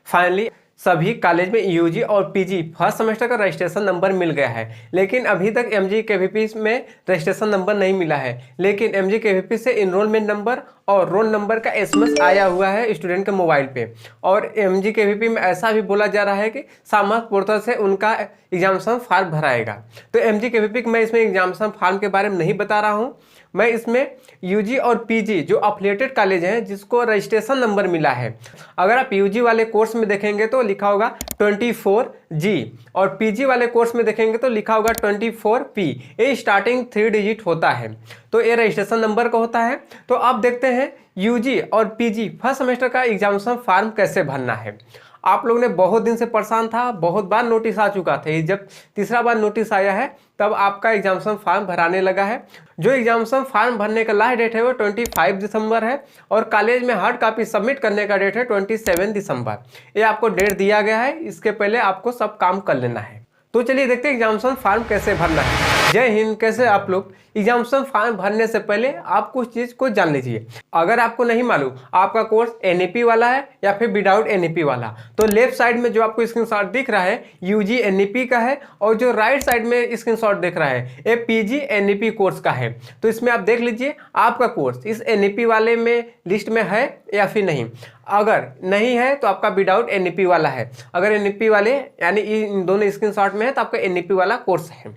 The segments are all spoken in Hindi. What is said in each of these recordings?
फाइनली सभी कॉलेज में यूजी और पीजी फर्स्ट सेमेस्टर का रजिस्ट्रेशन नंबर मिल गया है, लेकिन अभी तक एमजी केवीपी में रजिस्ट्रेशन नंबर नहीं मिला है। लेकिन एमजी केवीपी से इनरोलमेंट नंबर और रोल नंबर का एसएमएस आया हुआ है स्टूडेंट के मोबाइल पे। और एमजी केवीपी में ऐसा भी बोला जा रहा है कि सामाजिक पोर्टल से उनका एग्जामिनेशन फॉर्म भराएगा। तो एमजी केवीपी मैं इसमें एग्जामिनेशन फॉर्म के बारे में नहीं बता रहा हूँ, मैं इसमें यूजी और पीजी जो अफिलिएटेड कॉलेज हैं जिसको रजिस्ट्रेशन नंबर मिला है। अगर आप यूजी वाले कोर्स में देखेंगे तो लिखा होगा 24G और पीजी वाले कोर्स में देखेंगे तो लिखा होगा 24P। ये स्टार्टिंग 3 डिजिट होता है, तो ये रजिस्ट्रेशन नंबर का होता है। तो अब देखते हैं यूजी और पीजी फर्स्ट सेमेस्टर का एग्जामिनेशन फॉर्म कैसे भरना है। आप लोग ने बहुत दिन से परेशान था, बहुत बार नोटिस आ चुका था, जब तीसरा बार नोटिस आया है तब आपका एग्जामिनेशन फॉर्म भराने लगा है। जो एग्जामिनेशन फॉर्म भरने का लास्ट डेट है वो 25 दिसंबर है और कॉलेज में हार्ड कॉपी सबमिट करने का डेट है 27 दिसंबर। ये आपको डेट दिया गया है, इसके पहले आपको सब काम कर लेना है। तो चलिए देखते हैं एग्जामिनेशन फॉर्म कैसे भरना है। जय हिंद। कैसे आप लोग एग्जामिनेशन फॉर्म भरने से पहले आप कुछ चीज़ को जान लीजिए। अगर आपको नहीं मालूम आपका कोर्स एनईपी वाला है या फिर विदाउट एनईपी वाला, तो लेफ्ट साइड में जो आपको स्क्रीनशॉट दिख रहा है यूजी एनईपी का है और जो राइट साइड में स्क्रीनशॉट दिख रहा है ये पीजी एनईपी कोर्स का है। तो इसमें आप देख लीजिए आपका कोर्स इस एनईपी वाले में लिस्ट में है या फिर नहीं। अगर नहीं है तो आपका विदाउट एनईपी वाला है, अगर एनईपी वाले यानी इन दोनों स्क्रीनशॉट में है तो आपका एनईपी वाला कोर्स है।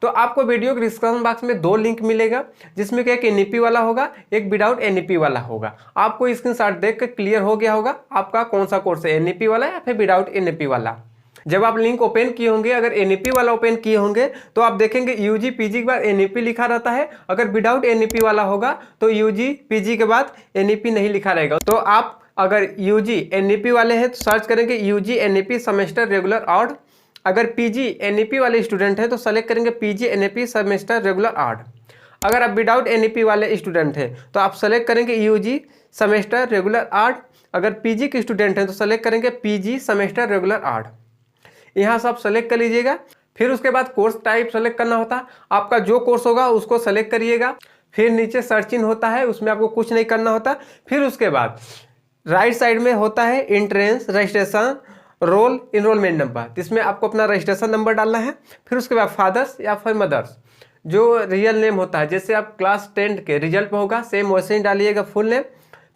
तो आपको वीडियो के डिस्क्रिप्शन बॉक्स में 2 लिंक मिलेगा जिसमें कि एक एनईपी वाला होगा, एक विदाउट एनईपी वाला होगा। आपको स्क्रीनशॉट देख कर क्लियर हो गया होगा आपका कौन सा कोर्स है, एनईपी वाला या फिर विदाउट एनईपी वाला। जब आप लिंक ओपन किए होंगे, अगर एनईपी वाला ओपन किए होंगे तो आप देखेंगे यूजी पीजी के बाद एनईपी लिखा रहता है। अगर विदाउट एनईपी वाला होगा तो यूजी पीजी के बाद एनईपी नहीं लिखा रहेगा। तो आप अगर यूजी एनईपी वाले हैं तो सर्च करेंगे UG NEP semester regular odd. अगर पीजी एनईपी वाले स्टूडेंट हैं तो सेलेक्ट करेंगे PG NEP semester regular odd. अगर आप विदाउट एनईपी वाले स्टूडेंट हैं तो आप सेलेक्ट करेंगे यूजी सेमेस्टर रेगुलर ऑड। अगर पीजी के स्टूडेंट हैं तो सेलेक्ट करेंगे पीजी सेमेस्टर रेगुलर ऑड। यहाँ से आप सेलेक्ट कर लीजिएगा। फिर उसके बाद कोर्स टाइप सेलेक्ट करना होता है, आपका जो कोर्स होगा उसको सेलेक्ट करिएगा। फिर नीचे सर्च इन होता है, उसमें आपको कुछ नहीं करना होता। फिर उसके बाद राइट साइड में होता है entrance registration roll enrolment number, जिसमें आपको अपना रजिस्ट्रेशन नंबर डालना है। फिर उसके बाद फादर्स या फिर मदर्स जो रियल नेम होता है, जैसे आप क्लास 10 के रिजल्ट में होगा सेम वैसे ही डालिएगा फुल नेम।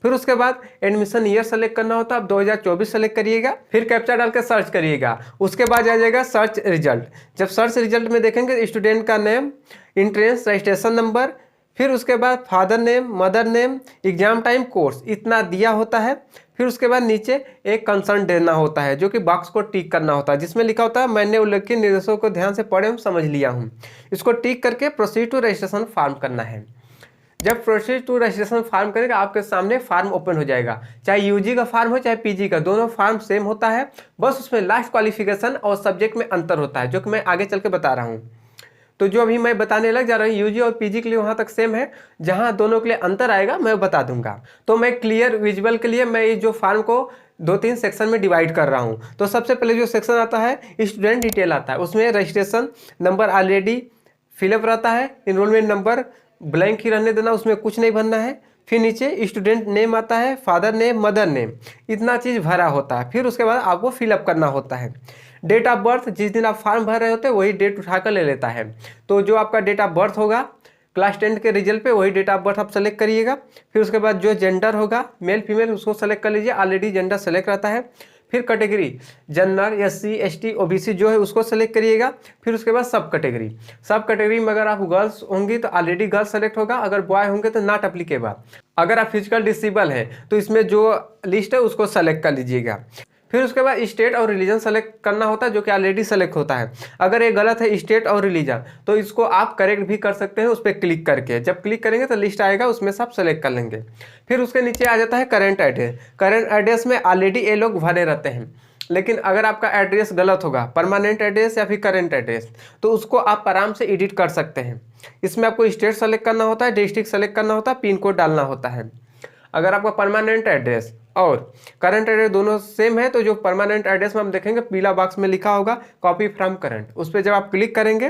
फिर उसके बाद एडमिशन ईयर सेलेक्ट करना होता है, आप 2024 सेलेक्ट करिएगा। फिर कैप्चा डाल के सर्च करिएगा। उसके बाद आ जाएगा सर्च रिजल्ट। जब सर्च रिजल्ट में देखेंगे स्टूडेंट का नेम, एंट्रेंस रजिस्ट्रेशन नंबर, फिर उसके बाद father name, mother name, exam time, course, इतना दिया होता है। फिर उसके बाद नीचे एक कंसर्न देना होता है जो कि बॉक्स को टिक करना होता है, जिसमें लिखा होता है मैंने उल्लेखित निर्देशों को ध्यान से पढ़े समझ लिया हूँ। इसको टिक करके प्रोसीड टू रजिस्ट्रेशन फॉर्म करना है। जब प्रोसीड टू रजिस्ट्रेशन फॉर्म करेगा आपके सामने फॉर्म ओपन हो जाएगा। चाहे यूजी का फॉर्म हो चाहे पीजी का, दोनों फॉर्म सेम होता है, बस उसमें लास्ट क्वालिफिकेशन और सब्जेक्ट में अंतर होता है जो कि मैं आगे चल के बता रहा हूँ। तो जो अभी मैं बताने लग जा रहा हूँ यूजी और पीजी के लिए वहाँ तक सेम है, जहाँ दोनों के लिए अंतर आएगा मैं बता दूंगा। तो मैं क्लियर विजुअल के लिए मैं इस जो फॉर्म को 2-3 सेक्शन में डिवाइड कर रहा हूँ। तो सबसे पहले जो सेक्शन आता है स्टूडेंट डिटेल आता है, उसमें रजिस्ट्रेशन नंबर ऑलरेडी फिलअप रहता है, इनरोलमेंट नंबर ब्लैंक ही रहने देना, उसमें कुछ नहीं भरना है। फिर नीचे स्टूडेंट नेम आता है, फादर नेम, मदर नेम, इतना चीज़ भरा होता है। फिर उसके बाद आपको फिलअप करना होता है। डेट ऑफ बर्थ जिस दिन आप फॉर्म भर रहे होते हैं वही डेट उठाकर ले लेता है। तो जो आपका डेट ऑफ बर्थ होगा क्लास 10 के रिजल्ट पे वही डेट ऑफ बर्थ आप सेलेक्ट करिएगा। फिर उसके बाद जो जेंडर होगा मेल फीमेल उसको सेलेक्ट कर लीजिए, ऑलरेडी जेंडर सेलेक्ट रहता है। फिर category general SC ST OBC जो है उसको सेलेक्ट करिएगा। फिर उसके बाद सब कैटेगरी में अगर आप गर्ल्स होंगी तो ऑलरेडी गर्ल्स सेलेक्ट होगा, अगर बॉय होंगे तो नॉट एप्लीकेबल। अगर आप फिजिकल डिसेबल है तो इसमें जो लिस्ट है उसको सेलेक्ट कर लीजिएगा। फिर उसके बाद स्टेट और रिलीजन सेलेक्ट करना होता है जो कि ऑलरेडी सेलेक्ट होता है। अगर ये गलत है स्टेट और रिलीजन तो इसको आप करेक्ट भी कर सकते हैं उस पर क्लिक करके। जब क्लिक करेंगे तो लिस्ट आएगा, उसमें सब सेलेक्ट कर लेंगे। फिर उसके नीचे आ जाता है करंट एड्रेस। करंट एड्रेस में ऑलरेडी ये लोग भरे रहते हैं, लेकिन अगर आपका एड्रेस गलत होगा, परमानेंट एड्रेस या फिर करंट एड्रेस, तो उसको आप आराम से एडिट कर सकते हैं। इसमें आपको स्टेट सेलेक्ट करना होता है, डिस्ट्रिक्ट सेलेक्ट करना होता है, पिन कोड डालना होता है। अगर आपका परमानेंट एड्रेस और करंट एड्रेस दोनों सेम है तो जो परमानेंट एड्रेस में हम देखेंगे पीला बॉक्स में लिखा होगा कॉपी फ्रॉम करंट, उस पर जब आप क्लिक करेंगे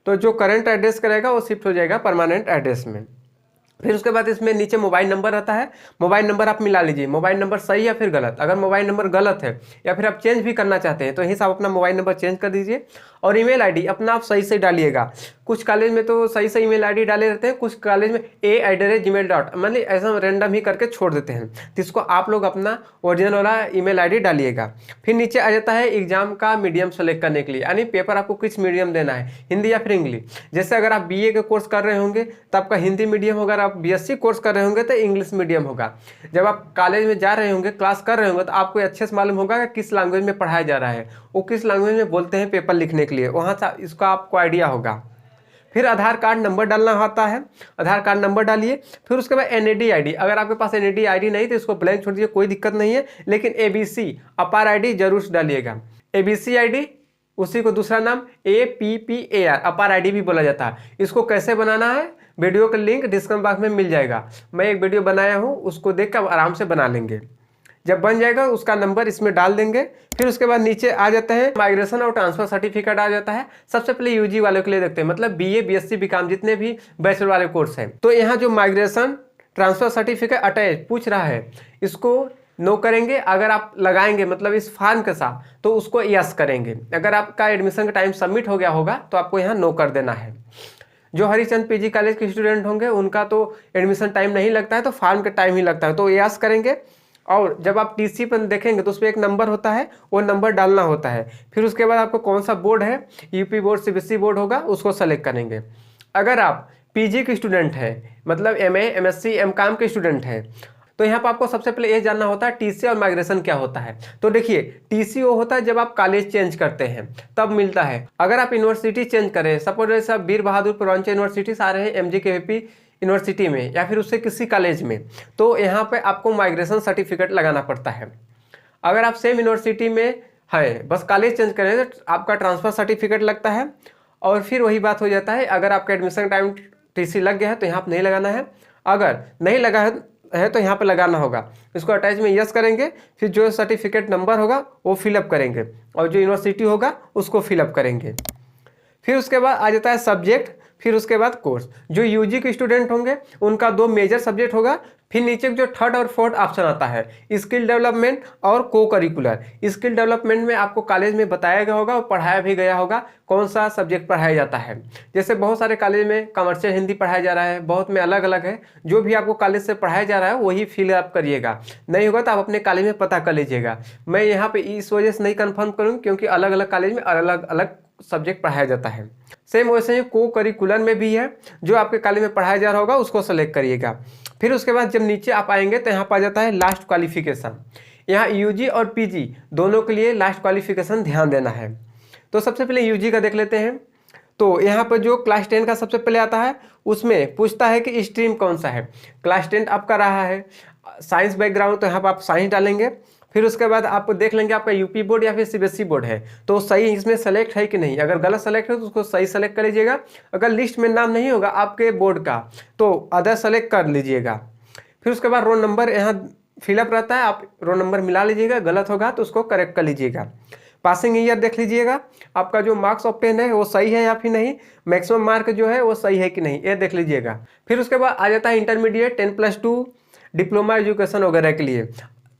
तो जो करंट एड्रेस करेगा वो शिफ्ट हो जाएगा परमानेंट एड्रेस में। फिर उसके बाद इसमें नीचे मोबाइल नंबर रहता है, मोबाइल नंबर आप मिला लीजिए, मोबाइल नंबर सही या फिर गलत। अगर मोबाइल नंबर गलत है या फिर आप चेंज भी करना चाहते हैं तो यहीं से आप अपना मोबाइल नंबर चेंज कर दीजिए। और ईमेल आईडी अपना आप सही से डालिएगा। कुछ कॉलेज में तो सही से ईमेल आईडी डाले रहते हैं, कुछ कॉलेज में a@gmail. मतलब ऐसा रैंडम ही करके छोड़ देते हैं, तो इसको आप लोग अपना ओरिजिनल वाला ईमेल आईडी डालिएगा। फिर नीचे आ जाता है एग्जाम का मीडियम सेलेक्ट करने के लिए, यानी पेपर आपको किस मीडियम देना है, हिंदी या फिर इंग्लिश। जैसे अगर आप बीए के कोर्स कर रहे होंगे तो आपका हिंदी मीडियम होगा, अगर आप बीएससी कोर्स कर रहे होंगे तो इंग्लिश मीडियम होगा। जब आप कॉलेज में जा रहे होंगे, क्लास कर रहे होंगे, तो आपको अच्छे से मालूम होगा कि किस लैंग्वेज में पढ़ाया जा रहा है, वो किस लैंग्वेज में बोलते हैं पेपर लिखने के लिए, वहाँ से इसका आपको आइडिया होगा। फिर आधार कार्ड नंबर डालना होता है, आधार कार्ड नंबर डालिए। फिर उसके बाद एनएडी आईडी, अगर आपके पास एनएडी आईडी नहीं तो इसको ब्लैंक छोड़ दीजिए, कोई दिक्कत नहीं है। लेकिन एबीसी अपार आईडी जरूर डालिएगा। एबीसी आईडी, उसी को दूसरा नाम APPAR अपार आईडी भी बोला जाता है। इसको कैसे बनाना है, वीडियो का लिंक डिस्क्रिप्शन बॉक्स में मिल जाएगा। मैं एक वीडियो बनाया हूँ, उसको देख कर आराम से बना लेंगे। जब बन जाएगा उसका नंबर इसमें डाल देंगे। फिर उसके बाद नीचे आ जाते हैं माइग्रेशन और ट्रांसफर सर्टिफिकेट आ जाता है। सबसे पहले यूजी वालों के लिए देखते हैं, मतलब बीए बीएससी बीकॉम जितने भी बैचलर वाले कोर्स हैं। तो यहाँ जो माइग्रेशन ट्रांसफर सर्टिफिकेट अटैच पूछ रहा है, इसको नो करेंगे। अगर आप लगाएंगे मतलब इस फॉर्म के साथ, तो उसको यस करेंगे। अगर आपका एडमिशन का टाइम सबमिट हो गया होगा तो आपको यहाँ नो कर देना है। जो हरिचंद पीजी कॉलेज के स्टूडेंट होंगे उनका तो एडमिशन टाइम नहीं लगता है, तो फॉर्म का टाइम ही लगता है, तो यस करेंगे। और जब आप टीसी पर देखेंगे तो उस पर एक नंबर होता है, वो नंबर डालना होता है। फिर उसके बाद आपको कौन सा बोर्ड है, यूपी बोर्ड सीबीएसई बोर्ड होगा, उसको सेलेक्ट करेंगे। अगर आप पीजी के स्टूडेंट हैं, मतलब एमए एमएससी एमकॉम के स्टूडेंट हैं, तो यहाँ पर आपको सबसे पहले ये जानना होता है टीसी और माइग्रेशन क्या होता है। तो देखिए, टीसी वो होता है जब आप कॉलेज चेंज करते हैं तब मिलता है। अगर आप यूनिवर्सिटी चेंज करें, सपोज जैसे आप वीर बहादुर पूर्वांचल यूनिवर्सिटी से आ रहे हैं एमजीकेवीपी यूनिवर्सिटी में या फिर उससे किसी कॉलेज में, तो यहाँ पे आपको माइग्रेशन सर्टिफिकेट लगाना पड़ता है। अगर आप सेम यूनिवर्सिटी में है, बस कॉलेज चेंज करें तो आपका ट्रांसफर सर्टिफिकेट लगता है। और फिर वही बात हो जाता है, अगर आपका एडमिशन टाइम टीसी लग गया है तो यहाँ पर नहीं लगाना है, अगर नहीं लगा है तो यहाँ पे लगाना होगा। इसको अटैच में यस करेंगे। फिर जो सर्टिफिकेट नंबर होगा वो फिलअप करेंगे और जो यूनिवर्सिटी होगा उसको फिलअप करेंगे। फिर उसके बाद आ जाता है सब्जेक्ट, फिर उसके बाद कोर्स। जो यूजी के स्टूडेंट होंगे उनका 2 मेजर सब्जेक्ट होगा। फिर नीचे जो थर्ड और फोर्थ ऑप्शन आता है, स्किल डेवलपमेंट और को करिकुलर। स्किल डेवलपमेंट में आपको कॉलेज में बताया गया होगा और पढ़ाया भी गया होगा कौन सा सब्जेक्ट पढ़ाया जाता है। जैसे बहुत सारे कॉलेज में कमर्शियल हिंदी पढ़ाया जा रहा है, बहुत में अलग अलग है। जो भी आपको कॉलेज से पढ़ाया जा रहा है वही फिल अप करिएगा, नहीं होगा तो आप अपने कॉलेज में पता कर लीजिएगा। मैं यहाँ पे इस वजह से नहीं कन्फर्म करूँगी क्योंकि अलग अलग कॉलेज में अलग अलग सब्जेक्ट पढ़ाया जाता है। सेम वैसे ही को करिकुलर में भी है, जो आपके कॉलेज में पढ़ाया जा रहा होगा उसको सेलेक्ट करिएगा। फिर उसके बाद जब नीचे आप आएंगे तो यहाँ पर आ जाता है लास्ट क्वालिफिकेशन। यहाँ यूजी और पीजी दोनों के लिए लास्ट क्वालिफिकेशन ध्यान देना है। तो सबसे पहले यूजी का देख लेते हैं। तो यहाँ पर जो क्लास 10 का सबसे पहले आता है, उसमें पूछता है कि स्ट्रीम कौन सा है। क्लास 10 आपका रहा है साइंस बैकग्राउंड, तो यहाँ पर आप साइंस डालेंगे। फिर उसके बाद आप देख लेंगे आपका यूपी बोर्ड या फिर सीबीएसई बोर्ड है तो सही इसमें सेलेक्ट है कि नहीं। अगर गलत सेलेक्ट है तो उसको सही सेलेक्ट कर लीजिएगा। अगर लिस्ट में नाम नहीं होगा आपके बोर्ड का तो अदर सेलेक्ट कर लीजिएगा। फिर उसके बाद रोल नंबर यहाँ फिलअप रहता है, आप रोल नंबर मिला लीजिएगा, गलत होगा तो उसको करेक्ट कर लीजिएगा। पासिंग ईयर देख लीजिएगा, आपका जो मार्क्स ऑब्टेन है वो सही है या फिर नहीं, मैक्सिमम मार्क जो है वो सही है कि नहीं, ये देख लीजिएगा। फिर उसके बाद आ जाता है इंटरमीडिएट 10+2 डिप्लोमा एजुकेशन वगैरह के लिए।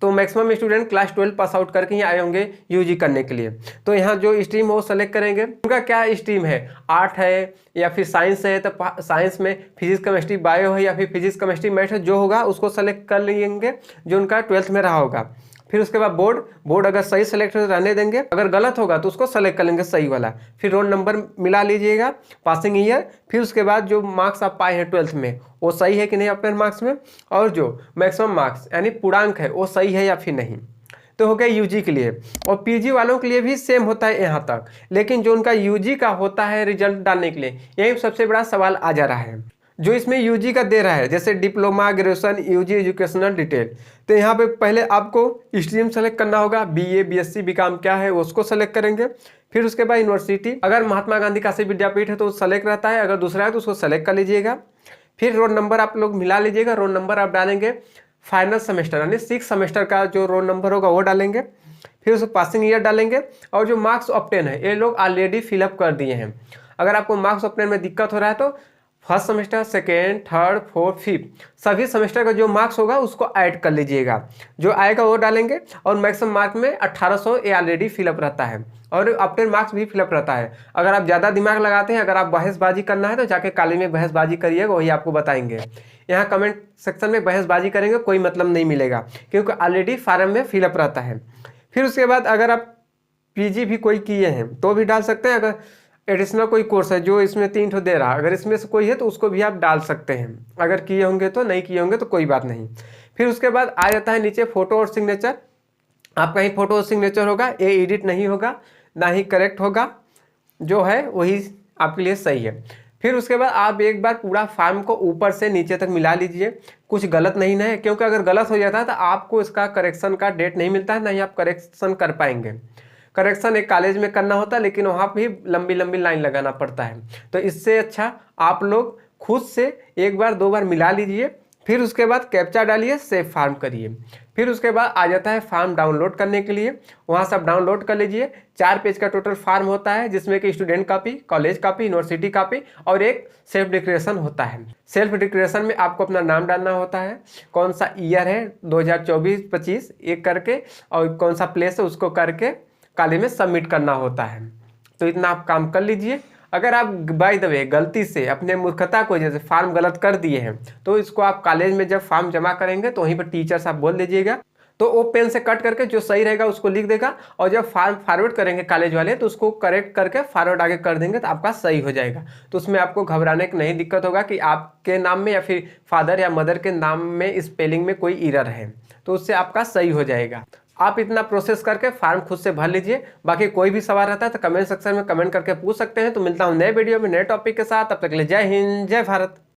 तो maximum student class 12 pass out करके ही आए होंगे यूजी करने के लिए। तो यहाँ जो स्ट्रीम है वो सेलेक्ट करेंगे। उनका क्या स्ट्रीम है, आर्ट है या फिर साइंस है, तो साइंस में फिजिक्स केमिस्ट्री बायो है या फिर फिजिक्स केमिस्ट्री मैथ है, जो होगा उसको सेलेक्ट कर लेंगे जो उनका 12th में रहा होगा। फिर उसके बाद बोर्ड अगर सही सेलेक्ट हो तो रहने देंगे, अगर गलत होगा तो उसको सेलेक्ट कर लेंगे सही वाला। फिर रोल नंबर मिला लीजिएगा, पासिंग ईयर। फिर उसके बाद जो मार्क्स आप पाए हैं 12th में वो सही है कि नहीं अपने मार्क्स में, और जो मैक्सिमम मार्क्स यानी पूर्णांक है वो सही है या फिर नहीं। तो हो गया यूजी के लिए। और पीजी वालों के लिए भी सेम होता है यहाँ तक, लेकिन जो उनका यूजी का होता है रिजल्ट डालने के लिए, यही सबसे बड़ा सवाल आ जा रहा है। जो इसमें यूजी का दे रहा है जैसे diploma graduation UG educational detail, तो यहाँ पे पहले आपको स्ट्रीम सेलेक्ट करना होगा, बीए बीएससी बीकॉम क्या है उसको सेलेक्ट करेंगे। फिर उसके बाद यूनिवर्सिटी, अगर महात्मा गांधी काशी विद्यापीठ है तो सेलेक्ट रहता है, अगर दूसरा है तो उसको सेलेक्ट कर लीजिएगा। फिर रोल नंबर आप लोग मिला लीजिएगा, रोल नंबर आप डालेंगे फाइनल सेमेस्टर यानी 6 सेमेस्टर का जो रोल नंबर होगा वो डालेंगे। फिर उसको पासिंग ईयर डालेंगे, और जो मार्क्स ऑब्टेन है ये लोग ऑलरेडी फिलअप कर दिए हैं। अगर आपको मार्क्स ऑब्टेन में दिक्कत हो रहा है तो first semester, second, third, fourth, fifth सभी सेमेस्टर का जो मार्क्स होगा उसको ऐड कर लीजिएगा। जो आएगा वो डालेंगे और मैक्सिमम मार्क में 1800 ये ऑलरेडी फिलअप रहता है और आफ्टर मार्क्स भी फिलअप रहता है। अगर आप ज़्यादा दिमाग लगाते हैं, अगर आप बहसबाजी करना है तो जाके कॉलेज में बहसबाजी करिएगा, वही आपको बताएंगे। यहाँ कमेंट सेक्शन में बहसबाजी करेंगे कोई मतलब नहीं मिलेगा, क्योंकि ऑलरेडी फार्म में फिलअप रहता है। फिर उसके बाद अगर आप पीजी भी कोई किए हैं तो भी डाल सकते हैं। अगर एडिशनल कोई कोर्स है जो इसमें 3 ठो दे रहा है, अगर इसमें से कोई है तो उसको भी आप डाल सकते हैं। अगर किए होंगे तो, नहीं किए होंगे तो कोई बात नहीं। फिर उसके बाद आ जाता है नीचे फोटो और सिग्नेचर। आपका ही फोटो और सिग्नेचर होगा, ये एडिट नहीं होगा, ना ही करेक्ट होगा, जो है वही आपके लिए सही है। फिर उसके बाद आप एक बार पूरा फॉर्म को ऊपर से नीचे तक मिला लीजिए, कुछ गलत नहीं है, क्योंकि अगर गलत हो जाता है तो आपको इसका करेक्शन का डेट नहीं मिलता है, ना ही आप करेक्शन कर पाएंगे। करेक्शन एक कॉलेज में करना होता है, लेकिन वहाँ भी लंबी लंबी लाइन लगाना पड़ता है। तो इससे अच्छा आप लोग खुद से एक बार 2 बार मिला लीजिए। फिर उसके बाद कैप्चा डालिए, सेव फार्म करिए। फिर उसके बाद आ जाता है फार्म डाउनलोड करने के लिए, वहाँ से आप डाउनलोड कर लीजिए। 4 पेज का टोटल फार्म होता है, जिसमें कि student copy, college copy, university copy और एक सेल्फ डिक्लेरेशन होता है। सेल्फ डिक्लेरेशन में आपको अपना नाम डालना होता है, कौन सा ईयर है 2024-25 एक करके, और कौन सा प्लेस है उसको करके कॉलेज में सबमिट करना होता है। तो इतना आप काम कर लीजिए। अगर आप बाय द वे गलती से अपने मूर्खता को जैसे फार्म गलत कर दिए हैं, तो इसको आप कॉलेज में जब फार्म जमा करेंगे तो वहीं पर टीचर साहब बोल दीजिएगा, तो वो पेन से कट करके जो सही रहेगा उसको लिख देगा, और जब फार्म फॉरवर्ड करेंगे कॉलेज वाले तो उसको करेक्ट करके फॉरवर्ड आगे कर देंगे, तो आपका सही हो जाएगा। तो उसमें आपको घबराने की नहीं दिक्कत होगा कि आपके नाम में या फिर फादर या मदर के नाम में स्पेलिंग में कोई एरर है, तो उससे आपका सही हो जाएगा। आप इतना प्रोसेस करके फार्म खुद से भर लीजिए। बाकी कोई भी सवाल रहता है तो कमेंट सेक्शन में कमेंट करके पूछ सकते हैं। तो मिलता हूं नए वीडियो में नए टॉपिक के साथ, तब तक के लिए जय हिंद, जय भारत।